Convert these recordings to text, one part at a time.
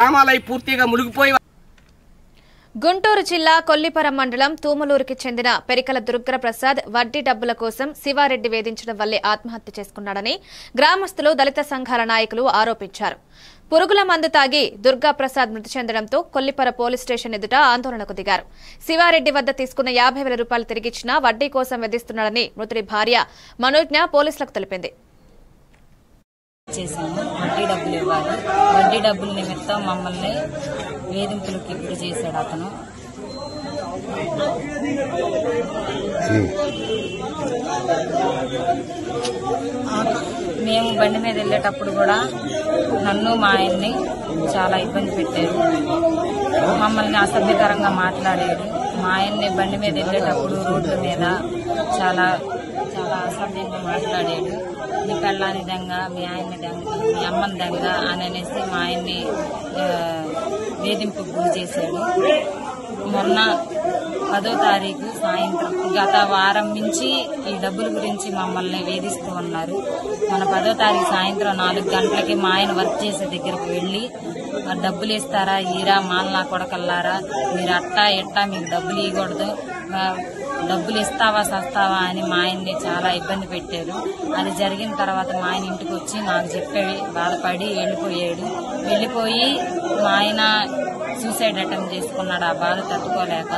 గ్రామాలై పూర్తిగా మునిగిపోయి గుంటూరు జిల్లా కొల్లిపర మండలం తూములూరుకి చెందిన పెరికల దుర్గాప్రసాద్ వడ్డీ డబ్బుల కోసం శివారెడ్డి వేధించడం వల్లే ఆత్మహత్య చేసుకున్నాడని గ్రామస్తులు దళిత సంఘాల నాయకులు ఆరోపించారు. పురుగుల మందు తాగి దుర్గాప్రసాద్ మృతి చెందడంతో కొల్లిపర పోలీస్ స్టేషన్ ఎదుట ఆందోళనకు దిగారు. శివారెడ్డి వద్ద తీసుకున్న 50,000 రూపాయలు తిరిగిచ్చినా వడ్డీ కోసం వేధిస్తున్నాడని మృతుడి భార్య మనోజ్ఞ పోలీసులకు తెలిపింది. వడ్డీ డబ్బులు ఇవ్వాలి, వడ్డీ డబ్బుల నిమిత్తం మమ్మల్ని వేధింపులకు గురి చేశాడు అతను. మేము బండి మీద వెళ్ళేటప్పుడు కూడా నన్ను మా ఆయన్ని చాలా ఇబ్బంది పెట్టారు. మమ్మల్ని అసభ్యకరంగా మాట్లాడాడు. మా ఆయన్ని బండి మీద వెళ్ళేటప్పుడు రోడ్ల మీద చాలా చాలా అసభ్యంగా మాట్లాడాడు. నీ పెళ్ళాని దెంగ, మీ ఆయన్ని దెంగ, మీ అమ్మని దెంగ అని అనేసి మా ఆయన్ని వేధింపుకు గురి చేశాడు. మొన్న 10వ తారీఖు సాయంత్రం గత వారం నుంచి ఈ డబ్బుల గురించి మమ్మల్ని వేధిస్తూ ఉన్నారు. మన 10వ తారీఖు సాయంత్రం 4 గంటలకి మా ఆయన వర్క్ చేసే దగ్గరకు వెళ్లి డబ్బులు ఇస్తారా, ఈరా మాలనా కొడకల్లారా, మీరు అట్టా ఇట్టా మీకు డబ్బులు ఇవ్వకూడదు, డబ్బులు ఇస్తావా సస్తావా అని మా ఆయన్ని చాలా ఇబ్బంది పెట్టారు. అది జరిగిన తర్వాత మా ఆయన ఇంటికి వచ్చి నాకు చెప్పేవి బాధపడి వెళ్ళిపోయి మా ఆయన సూసైడ్ అటెంప్ట్ చేసుకున్నాడు. ఆ బాధ తట్టుకోలేక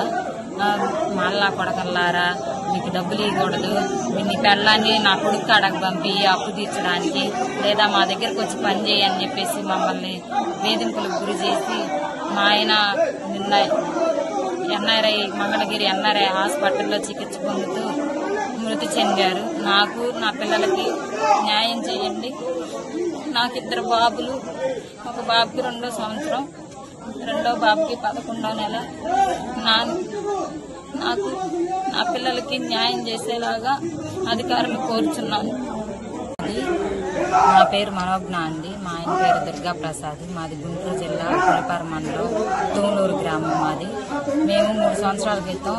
మాలనా కొడకల్లారా, మీకు డబ్బులు ఇవ్వకూడదు, నీ పెళ్ళాన్ని నా కొడుకు కాడకు పంపి అప్పు తీర్చడానికి, లేదా మా దగ్గరకు వచ్చి పని చేయని చెప్పేసి మమ్మల్ని వేధింపులకు గురి చేసి మా ఆయన నిన్న ఎన్ఆర్ఐ మంగళగిరి ఎన్ఆర్ఐ హాస్పిటల్లో చికిత్స పొందుతూ మృతి చెందారు. నాకు నా పిల్లలకి న్యాయం చేయండి. నాకు 2 బాబులు, ఒక బాబుకి 2వ సంవత్సరం, 2వ బాబుకి 11వ నెల. నాకు నా పిల్లలకి న్యాయం చేసేలాగా అధికారులు కోరుచున్నాను. నా పేరు మనోజ్ఞ అండి. మా ఆయన పేరు దుర్గాప్రసాద్. మాది గుంటూరు జిల్లా కొల్లిపర మండలం తూములూరు గ్రామం. మాది మేము 3 సంవత్సరాల క్రితం